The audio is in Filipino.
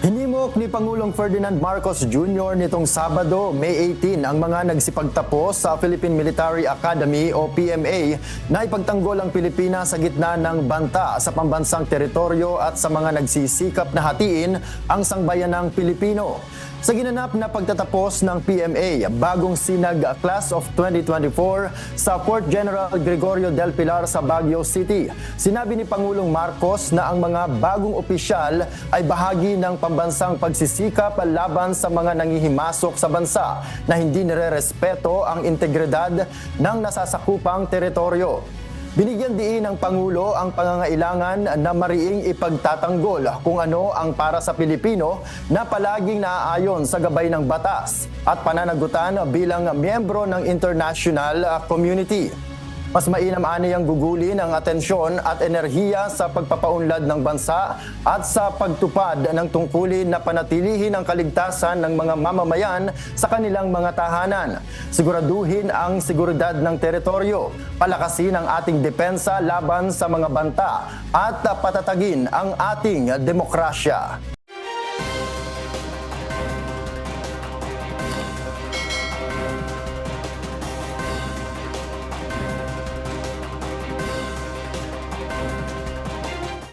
Hinimok ni Pangulong Ferdinand Marcos Jr. nitong Sabado, May 18 ang mga nagsipagtapos sa Philippine Military Academy o PMA na ipagtanggol ang Pilipinas sa gitna ng banta sa pambansang teritoryo at sa mga nagsisikap na hatiin ang sangbayanang Pilipino. Sa ginanap na pagtatapos ng PMA, bagong sinag Class of 2024 sa Fort General Gregorio del Pilar sa Baguio City, sinabi ni Pangulong Marcos na ang mga bagong opisyal ay bahagi ng pambansang pagsisikap laban sa mga nangihimasok sa bansa na hindi nirerespeto ang integridad ng nasasakupang teritoryo. Binigyan diin ng Pangulo ang pangangailangan na mariing ipagtatanggol kung ano ang para sa Pilipino na palaging naaayon sa gabay ng batas at pananagutan bilang miyembro ng international community. Mas mainam-ani ang gugulin ang atensyon at enerhiya sa pagpapaunlad ng bansa at sa pagtupad ng tungkulin na panatilihin ang kaligtasan ng mga mamamayan sa kanilang mga tahanan. Siguraduhin ang seguridad ng teritoryo, palakasin ang ating depensa laban sa mga banta at patatagin ang ating demokrasya.